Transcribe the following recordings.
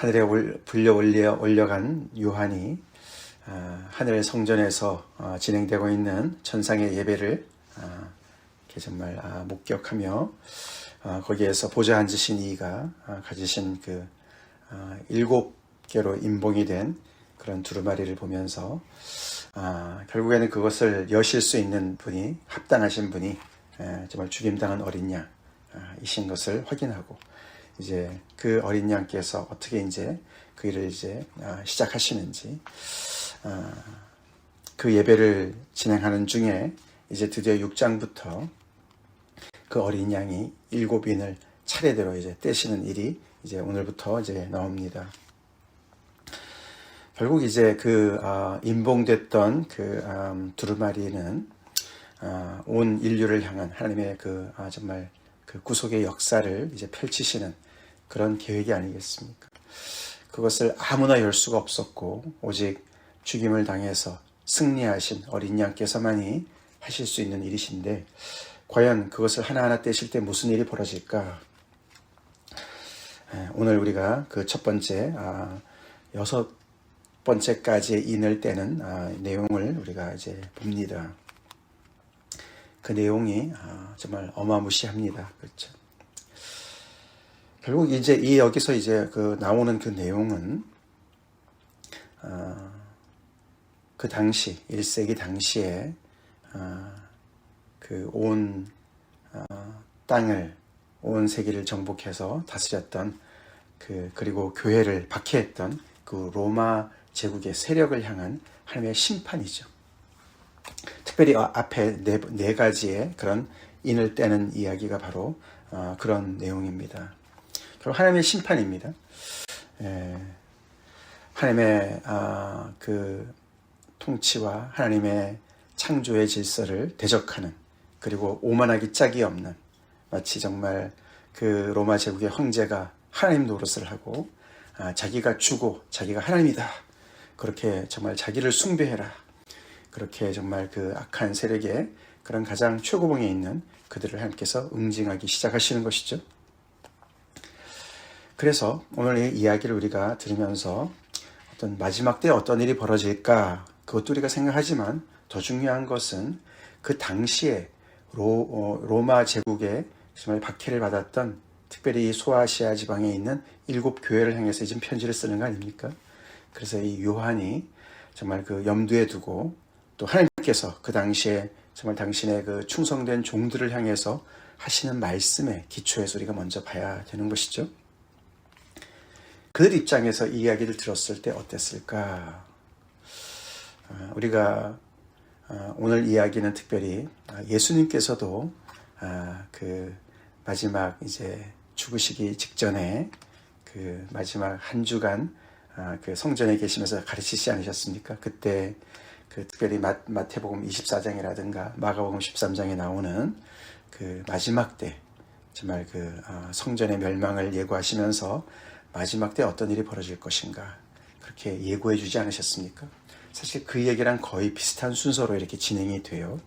하늘에 불려 올려간 요한이 하늘 성전에서 진행되고 있는 천상의 예배를 이렇게 정말 목격하며 거기에서 보좌 앉으신 이가 가지신 그 7개로 임봉이 된 그런 두루마리를 보면서 결국에는 그것을 여실 수 있는 분이, 합당하신 분이 정말 죽임당한 어린 양이신 것을 확인하고, 이제 그 어린 양께서 어떻게 이제 그 일을 이제 시작하시는지, 그 예배를 진행하는 중에 이제 드디어 6장부터 그 어린 양이 7인을 차례대로 이제 떼시는 일이 이제 오늘부터 이제 나옵니다. 결국 이제 그 임봉됐던 그 두루마리는 온 인류를 향한 하나님의 그 정말 그 구속의 역사를 이제 펼치시는 그런 계획이 아니겠습니까? 그것을 아무나 열 수가 없었고, 오직 죽임을 당해서 승리하신 어린 양께서만이 하실 수 있는 일이신데, 과연 그것을 하나하나 떼실 때 무슨 일이 벌어질까? 오늘 우리가 그 첫 번째 6번째까지의 인을 떼는 내용을 우리가 이제 봅니다. 그 내용이 정말 어마무시합니다. 그렇죠? 결국 이제 여기서 이제 그 나오는 그 내용은 그 당시 1세기 당시에 그 온 땅을, 온 세계를 정복해서 다스렸던 그리고 교회를 박해했던 그 로마 제국의 세력을 향한 하나님의 심판이죠. 특별히 앞에 네 가지의 그런 인을 떼는 이야기가 바로 그런 내용입니다. 결국 하나님의 심판입니다. 하나님의 그 통치와 하나님의 창조의 질서를 대적하는, 그리고 오만하기 짝이 없는, 마치 정말 그 로마 제국의 황제가 하나님 노릇을 하고 자기가 주고 자기가 하나님이다, 그렇게 정말 자기를 숭배해라, 그렇게 정말 그 악한 세력의 그런 가장 최고봉에 있는 그들을 하나님께서 응징하기 시작하시는 것이죠. 그래서 오늘 이 이야기를 우리가 들으면서 어떤 마지막 때 어떤 일이 벌어질까, 그것도 우리가 생각하지만 더 중요한 것은 그 당시에 로마 제국의 정말 박해를 받았던, 특별히 소아시아 지방에 있는 7교회를 향해서 지금 편지를 쓰는 거 아닙니까? 그래서 이 요한이 정말 그 염두에 두고, 또 하나님께서 그 당시에 정말 당신의 그 충성된 종들을 향해서 하시는 말씀에 기초해서 우리가 먼저 봐야 되는 것이죠. 그들 입장에서 이 이야기를 들었을 때 어땠을까? 우리가 오늘 이야기는 특별히 예수님께서도 그 마지막 이제 죽으시기 직전에 그 마지막 한 주간 그 성전에 계시면서 가르치시지 않으셨습니까? 그때 그 특별히 마태복음 24장이라든가 마가복음 13장에 나오는 그 마지막 때, 정말 그 성전의 멸망을 예고하시면서 마지막 때 어떤 일이 벌어질 것인가, 그렇게 예고해 주지 않으셨습니까? 사실 그 얘기랑 거의 비슷한 순서로 이렇게 진행이 돼요.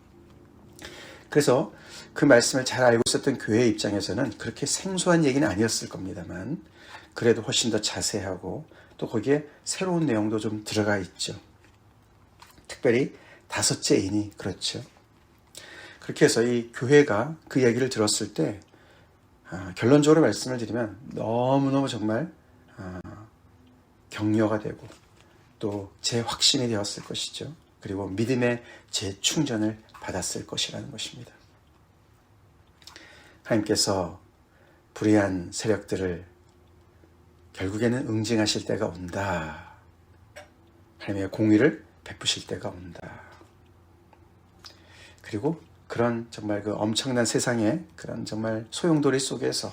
그래서 그 말씀을 잘 알고 있었던 교회 입장에서는 그렇게 생소한 얘기는 아니었을 겁니다만, 그래도 훨씬 더 자세하고 또 거기에 새로운 내용도 좀 들어가 있죠. 특별히 5째 인이 그렇죠. 그렇게 해서 이 교회가 그 이야기를 들었을 때 결론적으로 말씀을 드리면 너무너무 정말 격려가 되고 또 재확신이 되었을 것이죠. 그리고 믿음의 재충전을 받았을 것이라는 것입니다. 하나님께서 불의한 세력들을 결국에는 응징하실 때가 온다. 하나님의 공의를 베푸실 때가 온다. 그리고 그런 정말 그 엄청난 세상의 그런 정말 소용돌이 속에서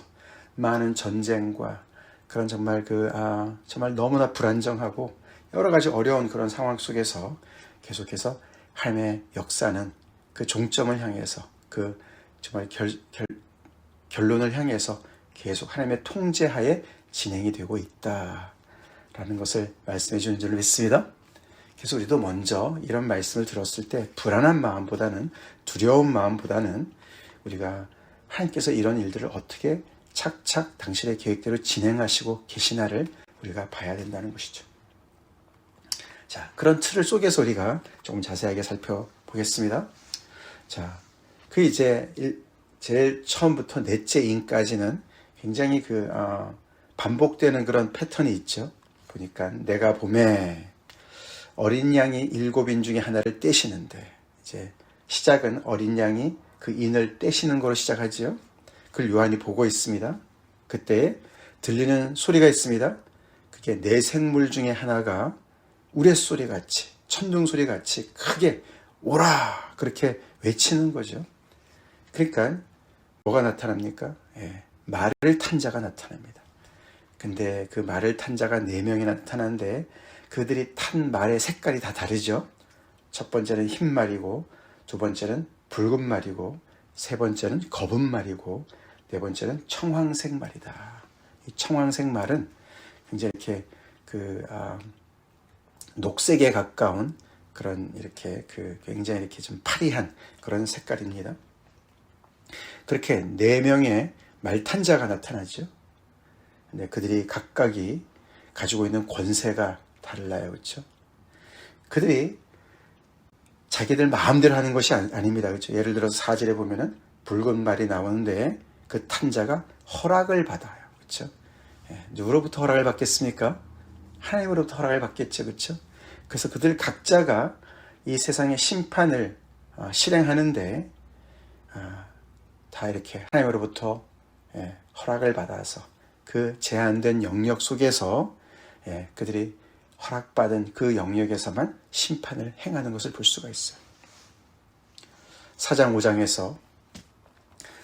많은 전쟁과 그런 정말 정말 너무나 불안정하고 여러 가지 어려운 그런 상황 속에서 계속해서 하나님의 역사는 그 종점을 향해서, 그 정말 결론을 향해서 계속 하나님의 통제하에 진행이 되고 있다라는 것을 말씀해 주는 줄 믿습니다. 그래서 우리도 먼저 이런 말씀을 들었을 때 불안한 마음보다는, 두려운 마음보다는 우리가 하나님께서 이런 일들을 어떻게 착착 당신의 계획대로 진행하시고 계시나를 우리가 봐야 된다는 것이죠. 자, 그런 틀 속에서 우리가 조금 자세하게 살펴보겠습니다. 자, 이제 제일 처음부터 넷째 인까지는 굉장히 반복되는 그런 패턴이 있죠. 보니까 내가 봄에 어린 양이 7인 중에 하나를 떼시는데, 이제 시작은 어린 양이 그 인을 떼시는 거로 시작하지요. 그걸 요한이 보고 있습니다. 그때 들리는 소리가 있습니다. 그게 네 생물 중에 하나가 우레소리 같이, 천둥소리 같이 크게 오라 그렇게 외치는 거죠. 그러니까 뭐가 나타납니까? 말을 탄 자가 나타납니다. 근데 그 말을 탄 자가 4명이 나타나는데 그들이 탄 말의 색깔이 다 다르죠. 첫 번째는 흰 말이고, 두 번째는 붉은 말이고, 세 번째는 검은 말이고, 네 번째는 청황색 말이다. 이 청황색 말은 굉장히 이렇게 녹색에 가까운 그런 이렇게 굉장히 이렇게 좀 파리한 그런 색깔입니다. 그렇게 4명의 말탄자가 나타나죠. 근데 그들이 각각이 가지고 있는 권세가 달라요. 그렇죠? 그들이 자기들 마음대로 하는 것이 아닙니다. 그렇죠? 예를 들어서 4절에 보면은 붉은 말이 나오는데 그 탄자가 허락을 받아요. 그렇죠? 누구로부터 허락을 받겠습니까? 하나님으로부터 허락을 받겠죠. 그렇죠? 그래서 그들 각자가 이 세상의 심판을 실행하는데 다 이렇게 하나님으로부터 허락을 받아서 그 제한된 영역 속에서 그들이 허락받은 그 영역에서만 심판을 행하는 것을 볼 수가 있어요. 4장 5장에서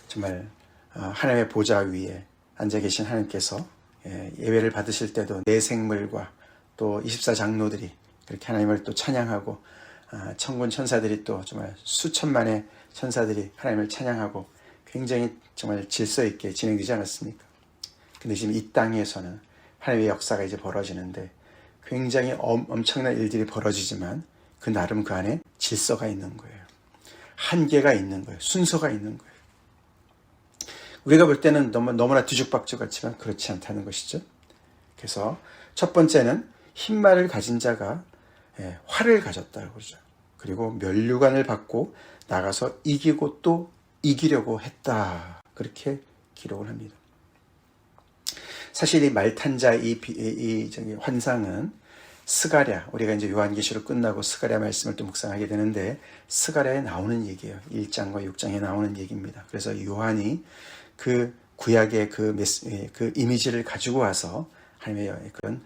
정말 하나님의 보좌 위에 앉아 계신 하나님께서 예배를 받으실 때도 네 생물과 또 24장로들이 그렇게 하나님을 또 찬양하고, 천군 천사들이 또 정말 수천만의 천사들이 하나님을 찬양하고 굉장히 정말 질서 있게 진행되지 않았습니까? 근데 지금 이 땅에서는 하나님의 역사가 이제 벌어지는데 굉장히 엄청난 일들이 벌어지지만 그 나름 그 안에 질서가 있는 거예요. 한계가 있는 거예요. 순서가 있는 거예요. 우리가 볼 때는 너무나 뒤죽박죽 같지만 그렇지 않다는 것이죠. 그래서 첫 번째는 흰말을 가진 자가 활을 가졌다고 그러죠. 그리고 면류관을 받고 나가서 이기고 또 이기려고 했다. 그렇게 기록을 합니다. 사실 이 말탄자 이 환상은 스가랴, 우리가 이제 요한계시록 끝나고 스가랴 말씀을 또 묵상하게 되는데 스가랴에 나오는 얘기예요. 1장과 6장에 나오는 얘기입니다. 그래서 요한이 그 구약의 그 이미지를 가지고 와서 하나님의 그런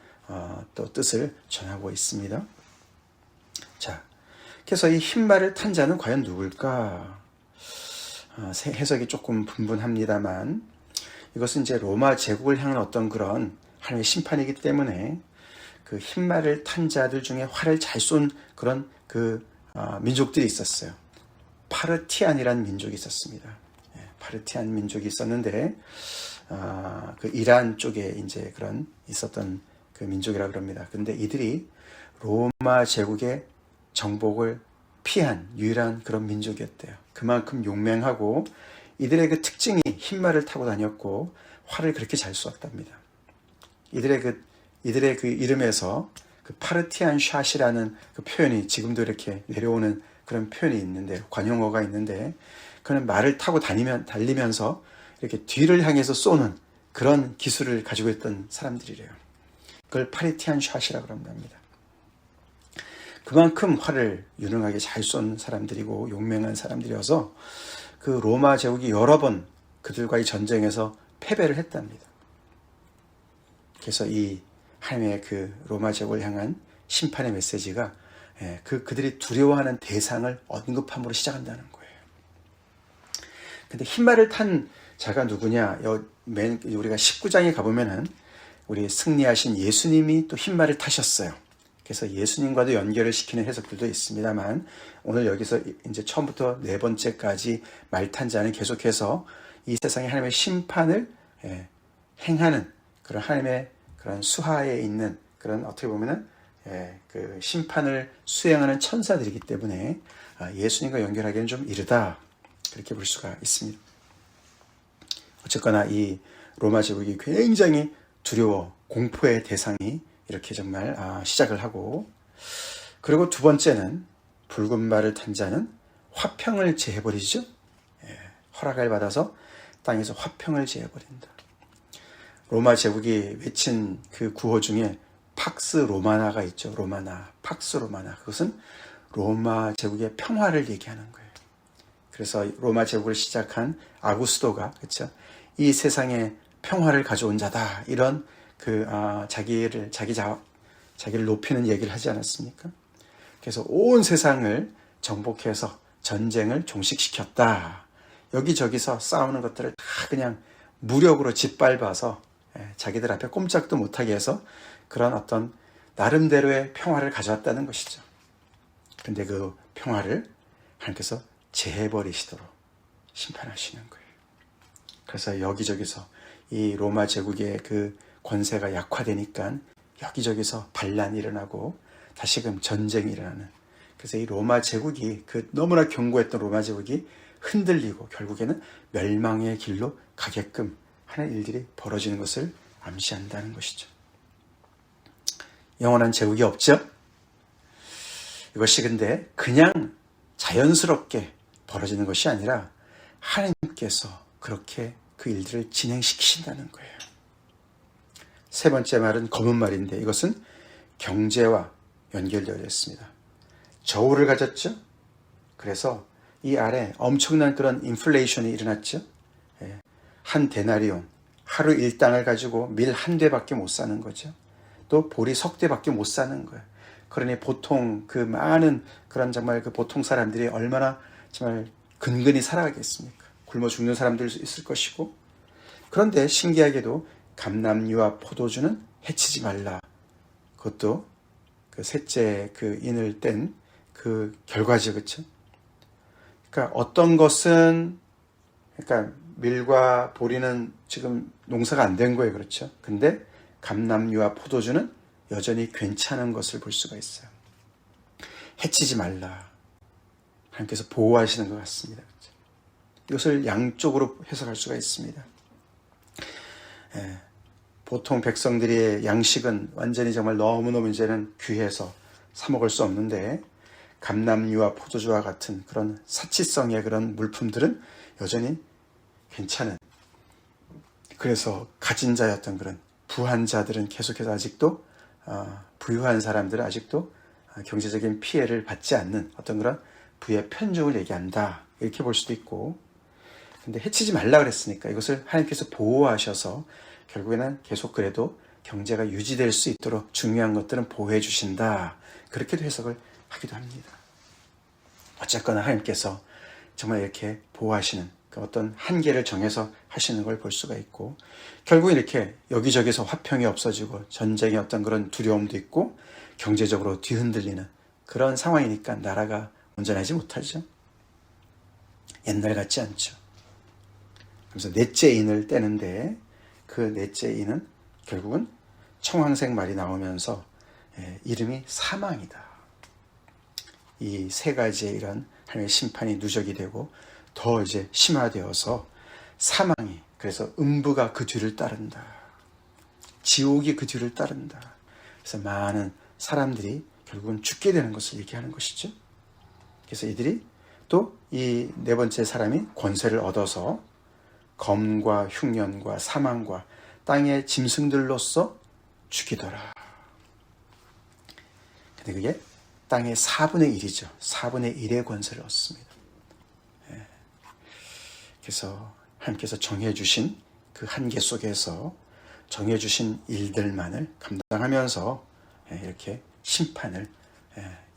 또 뜻을 전하고 있습니다. 자, 그래서 이 흰말을 탄 자는 과연 누굴까? 해석이 조금 분분합니다만 이것은 이제 로마 제국을 향한 어떤 그런 하나님의 심판이기 때문에 그 흰말을 탄 자들 중에 활을 잘 쏜 그런 민족들이 있었어요. 파르티안이라는 민족이 있었습니다. 파르티안 민족이 있었는데 그 이란 쪽에 이제 그런 있었던 그 민족이라 그럽니다. 근데 이들이 로마 제국의 정복을 피한 유일한 그런 민족이었대요. 그만큼 용맹하고 이들의 그 특징이 흰말을 타고 다녔고 활을 그렇게 잘 쏘았답니다. 이들의 그 이름에서 그 파르티안 샷이라는 그 표현이 지금도 이렇게 내려오는 그런 표현이 있는데, 관용어가 있는데, 그는 말을 타고 달리면서 이렇게 뒤를 향해서 쏘는 그런 기술을 가지고 있던 사람들이래요. 그걸 파르티안 샷이라고 합니다. 그만큼 활을 유능하게 잘 쏜 사람들이고 용맹한 사람들이어서 그 로마 제국이 여러 번 그들과의 전쟁에서 패배를 했답니다. 그래서 이 하나님의 그 로마 제국을 향한 심판의 메시지가 그들이 두려워하는 대상을 언급함으로 시작한다는 거예요. 근데 흰말을 탄 자가 누구냐? 우리가 19장에 가보면은 우리 승리하신 예수님이 또 흰말을 타셨어요. 그래서 예수님과도 연결을 시키는 해석들도 있습니다만 오늘 여기서 이제 처음부터 네 번째까지 말탄 자는 계속해서 이 세상의 하나님의 심판을 행하는 그런 하나님의 그런 수하에 있는 그런 어떻게 보면은 그 심판을 수행하는 천사들이기 때문에 예수님과 연결하기는 좀 이르다 그렇게 볼 수가 있습니다. 어쨌거나 이 로마 제국이 굉장히 두려워, 공포의 대상이 이렇게 정말 시작을 하고, 그리고 두 번째는 붉은 말을 탄 자는 화평을 제해버리죠. 허락을 받아서 땅에서 화평을 제해버린다. 로마 제국이 외친 그 구호 중에 팍스 로마나가 있죠. 로마나, 팍스 로마나. 그것은 로마 제국의 평화를 얘기하는 거예요. 그래서 로마 제국을 시작한 아구스도가, 그렇죠? 이 세상에 평화를 가져온 자다. 이런 자기를 높이는 얘기를 하지 않았습니까? 그래서 온 세상을 정복해서 전쟁을 종식시켰다. 여기저기서 싸우는 것들을 다 그냥 무력으로 짓밟아서 자기들 앞에 꼼짝도 못하게 해서 그런 어떤 나름대로의 평화를 가져왔다는 것이죠. 근데 그 평화를 하나님께서 제해버리시도록 심판하시는 거예요. 그래서 여기저기서 이 로마 제국의 그 권세가 약화되니까 여기저기서 반란이 일어나고 다시금 전쟁이 일어나는, 그래서 이 로마 제국이, 그 너무나 견고했던 로마 제국이 흔들리고 결국에는 멸망의 길로 가게끔 하는 일들이 벌어지는 것을 암시한다는 것이죠. 영원한 제국이 없죠? 이것이 근데 그냥 자연스럽게 벌어지는 것이 아니라 하나님께서 그렇게 그 일들을 진행시키신다는 거예요. 세 번째 말은 검은 말인데 이것은 경제와 연결되어 있습니다. 저울을 가졌죠? 그래서 이 아래 엄청난 그런 인플레이션이 일어났죠? 한 데나리온, 하루 일당을 가지고 밀 한 대밖에 못 사는 거죠. 또 보리 석 대밖에 못 사는 거예요. 그러니 보통 그 많은 그런 정말 그 보통 사람들이 얼마나 정말 근근히 살아가겠습니까? 굶어 죽는 사람들도 있을 것이고. 그런데 신기하게도 감람류와 포도주는 해치지 말라. 그것도 그 셋째 그 인을 뗀 그 결과죠, 그렇죠? 그러니까 어떤 것은, 그러니까 밀과 보리는 지금 농사가 안 된 거예요, 그렇죠? 근데 감람류와 포도주는 여전히 괜찮은 것을 볼 수가 있어요. 해치지 말라. 하나님께서 보호하시는 것 같습니다. 그렇죠? 이것을 양쪽으로 해석할 수가 있습니다. 보통 백성들의 양식은 완전히 정말 너무너무 이제는 귀해서 사 먹을 수 없는데, 감람류와 포도주와 같은 그런 사치성의 그런 물품들은 여전히 괜찮은, 그래서 가진 자였던 그런 부한 자들은 계속해서 아직도 부유한 사람들은 아직도 경제적인 피해를 받지 않는 어떤 그런 부의 편중을 얘기한다, 이렇게 볼 수도 있고. 근데 해치지 말라 그랬으니까 이것을 하나님께서 보호하셔서 결국에는 계속 그래도 경제가 유지될 수 있도록 중요한 것들은 보호해 주신다, 그렇게도 해석을 하기도 합니다. 어쨌거나 하나님께서 정말 이렇게 보호하시는 그 어떤 한계를 정해서 하시는 걸 볼 수가 있고, 결국 이렇게 여기저기서 화평이 없어지고 전쟁의 어떤 그런 두려움도 있고 경제적으로 뒤흔들리는 그런 상황이니까 나라가 온전하지 못하죠. 옛날 같지 않죠. 그래서 넷째 인을 떼는데 그 넷째 인은 결국은 청황색 말이 나오면서 이름이 사망이다. 이 세 가지의 이런 하나님의 심판이 누적이 되고 더 이제 심화되어서 사망이, 그래서 음부가 그 뒤를 따른다. 지옥이 그 뒤를 따른다. 그래서 많은 사람들이 결국은 죽게 되는 것을 얘기하는 것이죠. 그래서 이들이 또 이 네 번째 사람이 권세를 얻어서 검과 흉년과 사망과 땅의 짐승들로서 죽이더라. 근데 그게 땅의 4분의 1이죠. 4분의 1의 권세를 얻습니다. 그래서 하나님께서 정해주신 그 한계 속에서 정해주신 일들만을 감당하면서 이렇게 심판을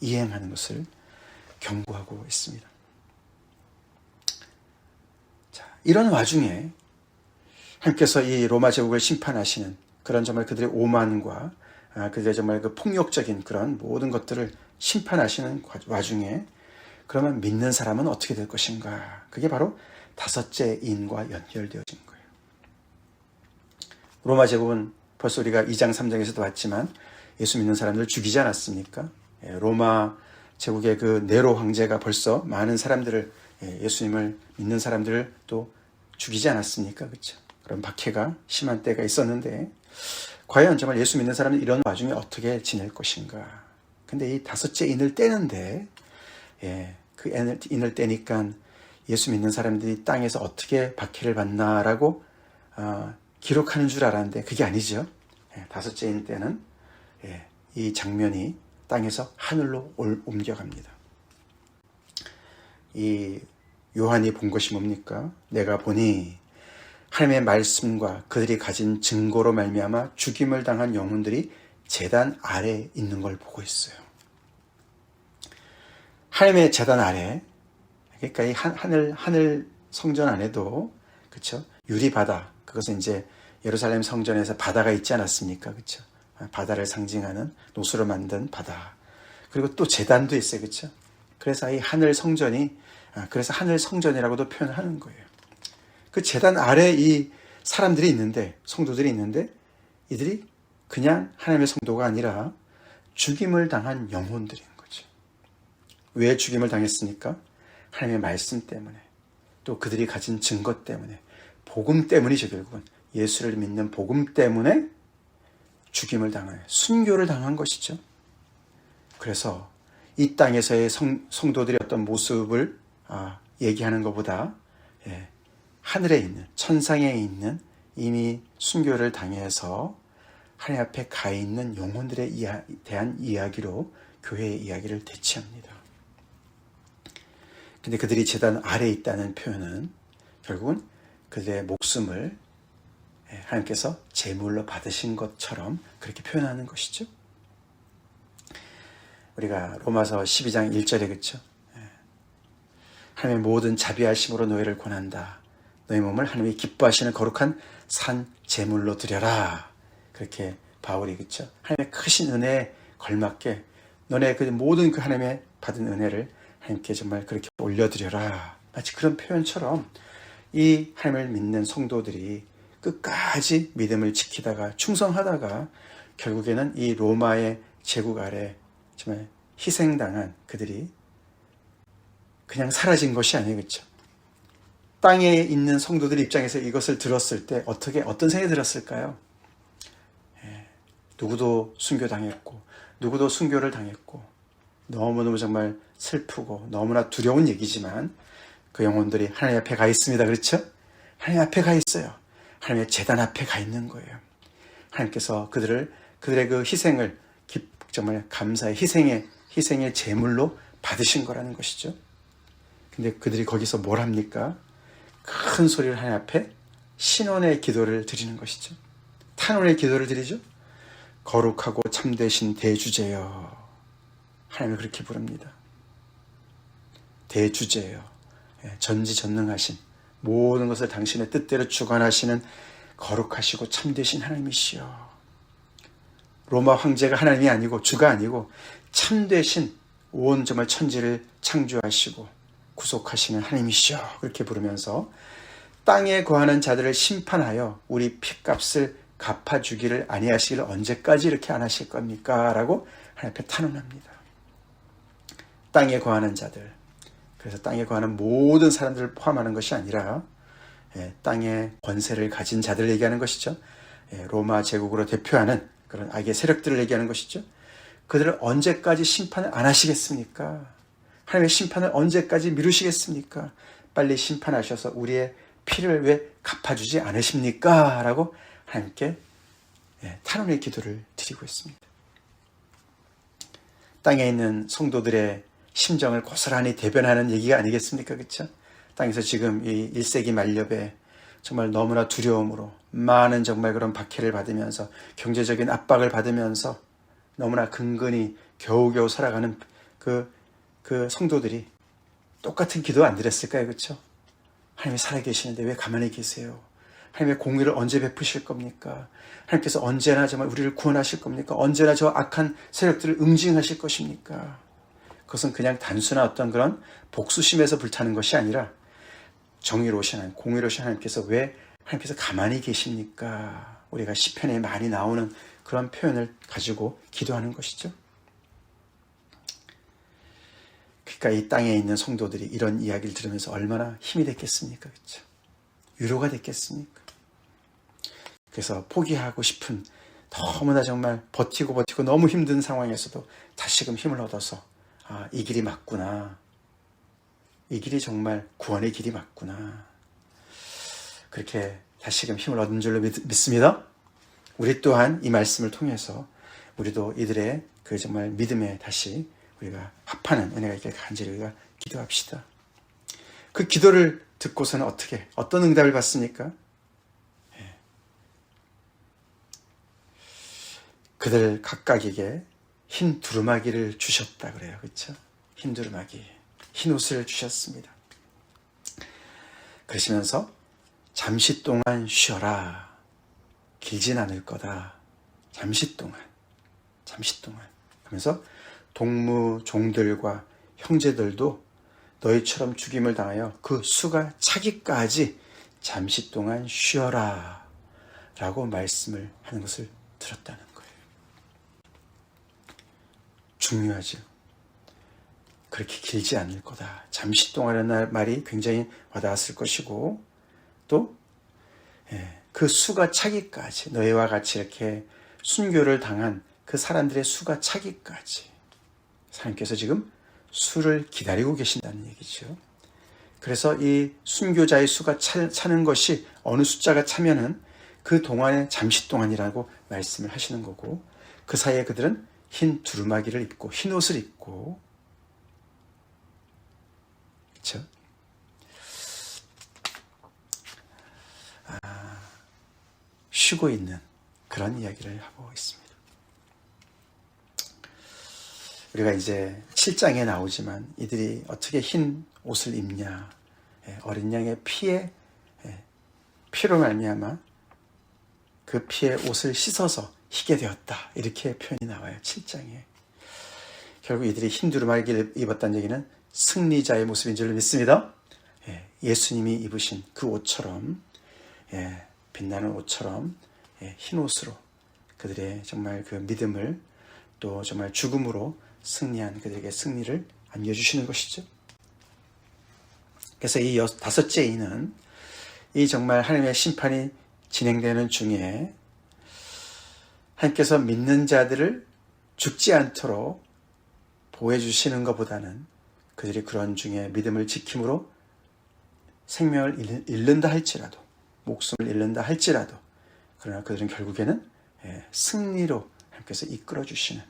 이행하는 것을 경고하고 있습니다. 자, 이런 와중에 하나님께서 이 로마 제국을 심판하시는 그런 정말 그들의 오만과 그들의 정말 그 폭력적인 그런 모든 것들을 심판하시는 와중에 그러면 믿는 사람은 어떻게 될 것인가? 그게 바로 다섯째 인과 연결되어진 거예요. 로마 제국은 벌써 우리가 2장 3장에서도 봤지만 예수 믿는 사람들을 죽이지 않았습니까? 로마 제국의 그 네로 황제가 벌써 많은 사람들을, 예수님을 믿는 사람들을 또 죽이지 않았습니까? 그렇죠? 그런 박해가 심한 때가 있었는데, 과연 정말 예수 믿는 사람은 이런 와중에 어떻게 지낼 것인가. 근데 이 다섯째 인을 떼는데, 그 인을 떼니까 예수 믿는 사람들이 땅에서 어떻게 박해를 받나라고 기록하는 줄 알았는데 그게 아니죠. 다섯째 인 때는 이 장면이 땅에서 하늘로 옮겨갑니다. 이 요한이 본 것이 뭡니까? 내가 보니 하나님의 말씀과 그들이 가진 증거로 말미암아 죽임을 당한 영혼들이 제단 아래에 있는 걸 보고 있어요. 하나님의 제단 아래, 그러니까 이 하늘 성전 안에도, 그렇죠? 유리 바다, 그것은 이제 예루살렘 성전에서 바다가 있지 않았습니까? 그렇죠? 바다를 상징하는 노수로 만든 바다. 그리고 또 제단도 있어요. 그렇죠? 그래서 이 하늘 성전이, 그래서 하늘 성전이라고도 표현하는 거예요. 그 제단 아래 이 사람들이 있는데, 성도들이 있는데, 이들이 그냥 하나님의 성도가 아니라 죽임을 당한 영혼들인 거죠. 왜 죽임을 당했습니까? 하나님의 말씀 때문에, 또 그들이 가진 증거 때문에, 복음 때문이죠. 결국은 예수를 믿는 복음 때문에 죽임을 당한, 순교를 당한 것이죠. 그래서 이 땅에서의 성도들의 어떤 모습을 얘기하는 것보다 하늘에 있는, 천상에 있는 이미 순교를 당해서 하나님 앞에 가 있는 영혼들에 대한 이야기로 교회의 이야기를 대치합니다. 근데 그들이 제단 아래에 있다는 표현은 결국은 그들의 목숨을 하나님께서 제물로 받으신 것처럼 그렇게 표현하는 것이죠. 우리가 로마서 12장 1절에 그렇죠. 하나님의 모든 자비하심으로 너희를 권한다. 너희 몸을 하나님이 기뻐하시는 거룩한 산 제물로 드려라. 그렇게 바울이 그렇죠. 하나님의 크신 은혜에 걸맞게 너네 그 모든 그 하나님의 받은 은혜를 하나님께 정말 그렇게 올려드려라. 마치 그런 표현처럼 이 하나님을 믿는 성도들이 끝까지 믿음을 지키다가 충성하다가 결국에는 이 로마의 제국 아래 정말 희생당한 그들이 그냥 사라진 것이 아니에요. 그렇죠? 땅에 있는 성도들 입장에서 이것을 들었을 때 어떤 생각이 들었을까요? 누구도 순교당했고 누구도 순교를 당했고 너무너무 정말 슬프고 너무나 두려운 얘기지만 그 영혼들이 하나님 앞에 가 있습니다. 그렇죠? 하나님 앞에 가 있어요. 하나님의 제단 앞에 가 있는 거예요. 하나님께서 그들의 그 희생을 정말 감사의 희생의 제물로 받으신 거라는 것이죠. 근데 그들이 거기서 뭘 합니까? 큰 소리를 하나님 앞에 신원의 기도를 드리는 것이죠. 탄원의 기도를 드리죠. 거룩하고 참되신 대주제여. 하나님을 그렇게 부릅니다. 대주제여. 전지전능하신 모든 것을 당신의 뜻대로 주관하시는 거룩하시고 참되신 하나님이시여. 로마 황제가 하나님이 아니고 주가 아니고 참되신 온 정말 천지를 창조하시고 구속하시는 하나님이시여. 그렇게 부르면서 땅에 거하는 자들을 심판하여 우리 핏값을 갚아주기를 아니하시기를 언제까지 이렇게 안 하실 겁니까? 라고 하나님 앞에 탄원합니다. 땅에 거하는 자들, 그래서 땅에 거하는 모든 사람들을 포함하는 것이 아니라 땅의 권세를 가진 자들을 얘기하는 것이죠. 로마 제국으로 대표하는 그런 악의 세력들을 얘기하는 것이죠. 그들을 언제까지 심판을 안 하시겠습니까? 하나님의 심판을 언제까지 미루시겠습니까? 빨리 심판하셔서 우리의 피를 왜 갚아주지 않으십니까? 라고 하나님께 탄원의 기도를 드리고 있습니다. 땅에 있는 성도들의 심정을 고스란히 대변하는 얘기가 아니겠습니까? 그렇죠? 땅에서 지금 이 1세기 말렵에 정말 너무나 두려움으로 많은 정말 그런 박해를 받으면서 경제적인 압박을 받으면서 너무나 근근히 겨우겨우 살아가는 그 성도들이 똑같은 기도 안 드렸을까요? 그렇죠? 하나님이 살아계시는데 왜 가만히 계세요? 하나님의 공의를 언제 베푸실 겁니까? 하나님께서 언제나 정말 우리를 구원하실 겁니까? 언제나 저 악한 세력들을 응징하실 것입니까? 그것은 그냥 단순한 어떤 그런 복수심에서 불타는 것이 아니라 정의로우신 하나님, 공의로우신 하나님께서 왜 하나님께서 가만히 계십니까? 우리가 시편에 많이 나오는 그런 표현을 가지고 기도하는 것이죠. 그러니까 이 땅에 있는 성도들이 이런 이야기를 들으면서 얼마나 힘이 됐겠습니까? 그렇죠? 위로가 됐겠습니까? 그래서 포기하고 싶은 너무나 정말 버티고 너무 힘든 상황에서도 다시금 힘을 얻어서 이 길이 맞구나. 이 길이 정말 구원의 길이 맞구나. 그렇게 다시금 힘을 얻은 줄로 믿습니다. 우리 또한 이 말씀을 통해서 우리도 이들의 그 정말 믿음에 다시 우리가 합하는 은혜가 있게 간절히 우리가 기도합시다. 그 기도를 듣고서는 어떤 응답을 받습니까? 그들 각각에게 흰 두루마기를 주셨다 그래요. 그렇죠? 흰 두루마기, 흰 옷을 주셨습니다. 그러시면서 잠시 동안 쉬어라. 길진 않을 거다. 잠시 동안. 그러면서 동무 종들과 형제들도 너희처럼 죽임을 당하여 그 수가 차기까지 잠시 동안 쉬어라. 라고 말씀을 하는 것을 들었다는 거예요. 중요하죠. 그렇게 길지 않을 거다. 잠시 동안이라는 말이 굉장히 와닿았을 것이고 또 그 수가 차기까지 너희와 같이 이렇게 순교를 당한 그 사람들의 수가 차기까지 하나님께서 지금 수를 기다리고 계신다는 얘기죠. 그래서 이 순교자의 수가 차는 것이 어느 숫자가 차면은 그 동안에 잠시 동안이라고 말씀을 하시는 거고 그 사이에 그들은 흰 두루마기를 입고 흰 옷을 입고 그렇죠? 쉬고 있는 그런 이야기를 하고 있습니다. 우리가 이제 7장에 나오지만 이들이 어떻게 흰 옷을 입냐? 어린 양의 피로 말미암아 그 피에 옷을 씻어서 희게 되었다. 이렇게 표현이 나와요. 7장에. 결국 이들이 흰 두루마기를 입었다는 얘기는 승리자의 모습인 줄 믿습니다. 예수님이 입으신 그 옷처럼 빛나는 옷처럼 흰 옷으로 그들의 정말 그 믿음을 또 정말 죽음으로 승리한 그들에게 승리를 안겨주시는 것이죠. 그래서 이 다섯째 이는 이 정말 하나님의 심판이 진행되는 중에 하나님께서 믿는 자들을 죽지 않도록 보호해 주시는 것보다는 그들이 그런 중에 믿음을 지킴으로 생명을 잃는다 할지라도 목숨을 잃는다 할지라도 그러나 그들은 결국에는 승리로 하나님께서 이끌어 주시는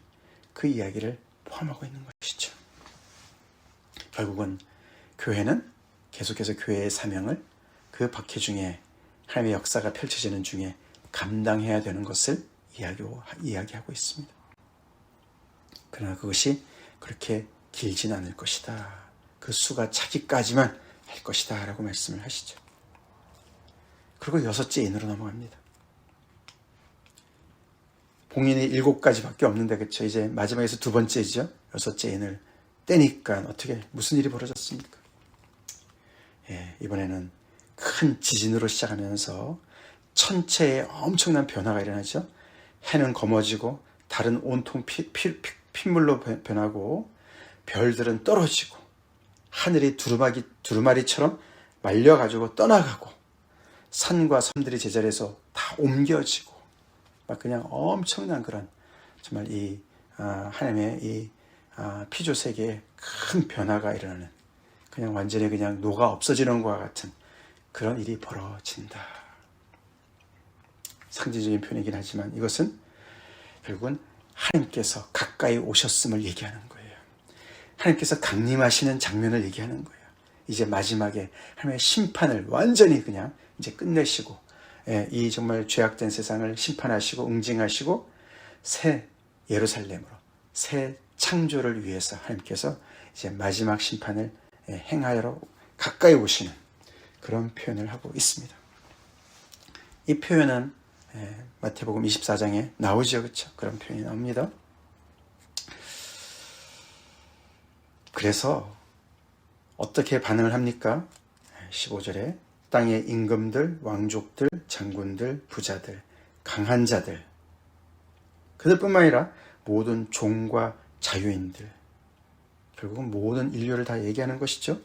그 이야기를 포함하고 있는 것이죠. 결국은 교회는 계속해서 교회의 사명을 그 박해 중에 하나님의 역사가 펼쳐지는 중에 감당해야 되는 것을 이야기하고 있습니다. 그러나 그것이 그렇게 길진 않을 것이다. 그 수가 차기까지만 할 것이다 라고 말씀을 하시죠. 그리고 여섯째 인으로 넘어갑니다. 봉인이 7가지밖에 없는데 그렇죠. 이제 마지막에서 두 번째죠. 여섯째 인을 떼니까 어떻게 무슨 일이 벌어졌습니까? 이번에는 큰 지진으로 시작하면서 천체에 엄청난 변화가 일어나죠. 해는 검어지고 달은 온통 핏물로 변하고 별들은 떨어지고 하늘이 두루마리처럼 말려가지고 떠나가고 산과 섬들이 제자리에서 다 옮겨지고 막 그냥 엄청난 그런 정말 이 하나님의 이 피조 세계에 큰 변화가 일어나는 그냥 완전히 그냥 녹아 없어지는 것과 같은 그런 일이 벌어진다. 상징적인 표현이긴 하지만 이것은 결국은 하나님께서 가까이 오셨음을 얘기하는 거예요. 하나님께서 강림하시는 장면을 얘기하는 거예요. 이제 마지막에 하나님의 심판을 완전히 그냥 이제 끝내시고 이 정말 죄악된 세상을 심판하시고 응징하시고 새 예루살렘으로 새 창조를 위해서 하나님께서 이제 마지막 심판을 행하여 가까이 오시는 그런 표현을 하고 있습니다. 이 표현은 마태복음 24장에 나오죠. 그렇죠? 그런 표현이 나옵니다. 그래서 어떻게 반응을 합니까? 15절에 땅의 임금들, 왕족들, 장군들, 부자들, 강한 자들 그들뿐만 아니라 모든 종과 자유인들 결국은 모든 인류를 다 얘기하는 것이죠.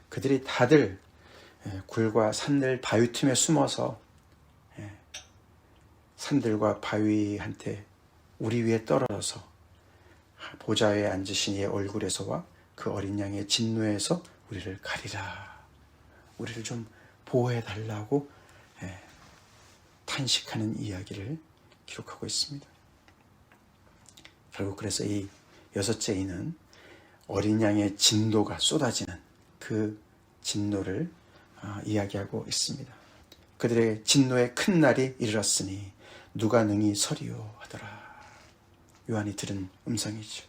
그들이 다들 굴과 산들 바위 틈에 숨어서 산들과 바위한테 우리 위에 떨어져서 보좌에 앉으신 이의 얼굴에서와 그 어린 양의 진노에서 우리를 가리라, 우리를 좀 보호해 달라고 탄식하는 이야기를 기록하고 있습니다. 결국 그래서 이 여섯째 이는 어린 양의 진노가 쏟아지는 그 진노를 이야기하고 있습니다. 그들의 진노의 큰 날이 이르렀으니 누가 능히 서리요 하더라. 요한이 들은 음성이죠.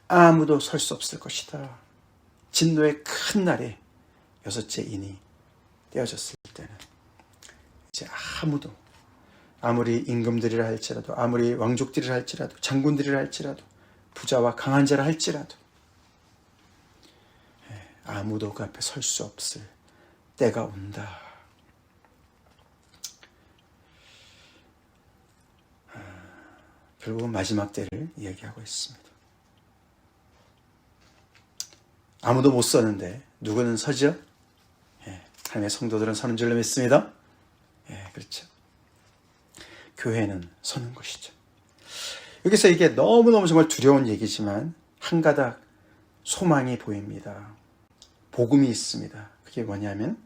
아무도 설 수 없을 것이다. 진노의 큰 날에 여섯째 인이 떼어졌을 때는 이제 아무도, 아무리 임금들이라 할지라도, 아무리 왕족들이라 할지라도, 장군들이라 할지라도, 부자와 강한 자라 할지라도 아무도 그 앞에 설 수 없을 때가 온다. 결국은 마지막 때를 이야기하고 있습니다. 아무도 못 서는데 누구는 서죠? 하나님의 성도들은 서는 줄로 믿습니다. 그렇죠. 교회는 서는 것이죠. 여기서 이게 너무너무 정말 두려운 얘기지만 한 가닥 소망이 보입니다. 복음이 있습니다. 그게 뭐냐면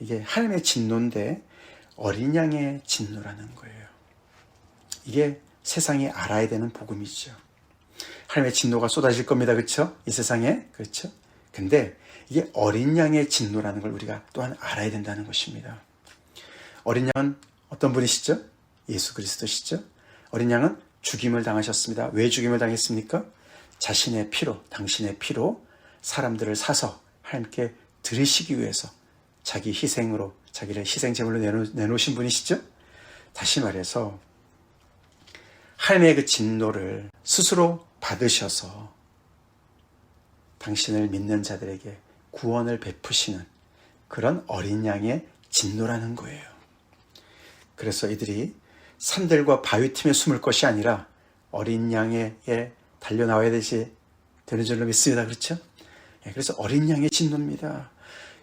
이게 하나님의 진노인데 어린 양의 진노라는 거예요. 이게 세상이 알아야 되는 복음이죠. 하나님의 진노가 쏟아질 겁니다. 그렇죠? 이 세상에. 그렇죠? 근데 이게 어린 양의 진노라는 걸 우리가 또한 알아야 된다는 것입니다. 어린 양은 어떤 분이시죠? 예수 그리스도시죠? 어린 양은 죽임을 당하셨습니다. 왜 죽임을 당했습니까? 자신의 피로, 당신의 피로 사람들을 사서 하나님께 드리시기 위해서 자기 희생으로, 자기를 희생제물로 내놓으신 분이시죠? 다시 말해서 하나님의 그 진노를 스스로 받으셔서 당신을 믿는 자들에게 구원을 베푸시는 그런 어린 양의 진노라는 거예요. 그래서 이들이 산들과 바위 틈에 숨을 것이 아니라 어린 양에게 달려나와야 되는 줄로 믿습니다. 그렇죠? 그래서 어린 양의 진노입니다.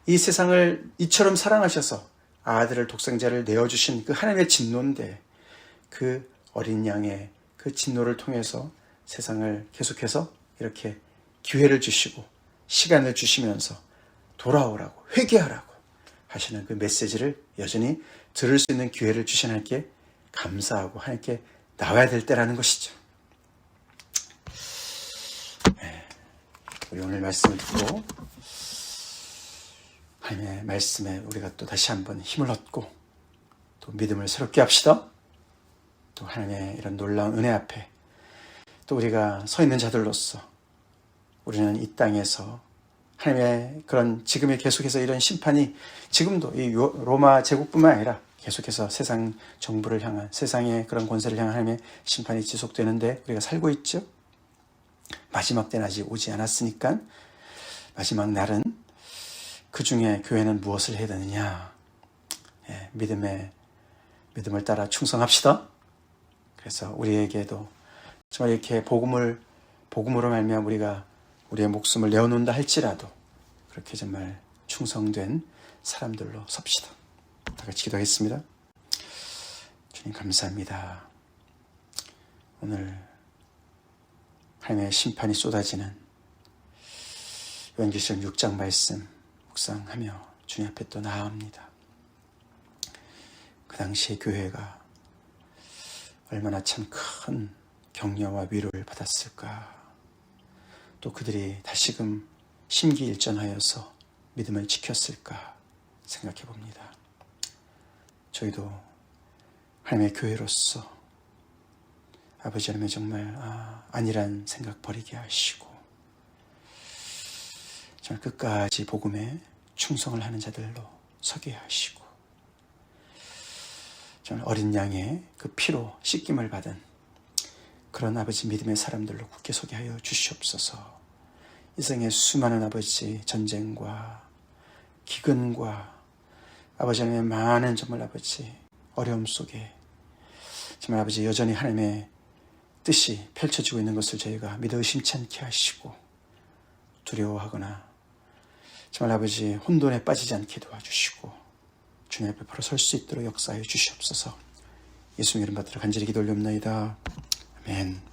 이 세상을 이처럼 사랑하셔서 아들을 독생자를 내어주신 그 하나님의 진노인데 그 어린 양의 그 진노를 통해서 세상을 계속해서 이렇게 기회를 주시고 시간을 주시면서 돌아오라고, 회개하라고 하시는 그 메시지를 여전히 들을 수 있는 기회를 주신 하나님께 감사하고 하나님께 나와야 될 때라는 것이죠. 우리 오늘 말씀을 듣고 하나님의 말씀에 우리가 또 다시 한번 힘을 얻고 또 믿음을 새롭게 합시다. 또 하나님의 이런 놀라운 은혜 앞에 또 우리가 서 있는 자들로서 우리는 이 땅에서 하나님의 그런 지금의 계속해서 이런 심판이 지금도 이 로마 제국뿐만 아니라 계속해서 세상 정부를 향한, 세상의 그런 권세를 향한 하나님의 심판이 지속되는데 우리가 살고 있죠. 마지막 때는 아직 오지 않았으니까 마지막 날은 그 중에 교회는 무엇을 해야 되느냐? 믿음을 따라 충성합시다. 그래서 우리에게도 정말 이렇게 복음으로 말미암아 우리가 우리의 목숨을 내어놓는다 할지라도 그렇게 정말 충성된 사람들로 섭시다. 다 같이 기도하겠습니다. 주님 감사합니다. 오늘 하나님의 심판이 쏟아지는 요한계시록 6장 말씀 묵상하며 주님 앞에 또 나아옵니다. 그 당시의 교회가 얼마나 참 큰 격려와 위로를 받았을까. 또 그들이 다시금 심기일전하여서 믿음을 지켰을까 생각해 봅니다. 저희도 하나님의 교회로서 아버지 하나님 정말 아니란 생각 버리게 하시고 정말 끝까지 복음에 충성을 하는 자들로 서게 하시고 정말 어린 양의 그 피로 씻김을 받은 그런 아버지 믿음의 사람들로 굳게 서게 하여 주시옵소서. 이 생의 수많은 아버지 전쟁과 기근과 아버지 하나님의 많은 정말 아버지 어려움 속에 정말 아버지 여전히 하나님의 뜻이 펼쳐지고 있는 것을 저희가 믿어 의심치 않게 하시고 두려워하거나 정말 아버지 혼돈에 빠지지 않게 도와주시고 주님 앞에 바로 설 수 있도록 역사해 주시옵소서. 예수님 이름 받들어 간절히 기도 올려옵나이다. 아멘.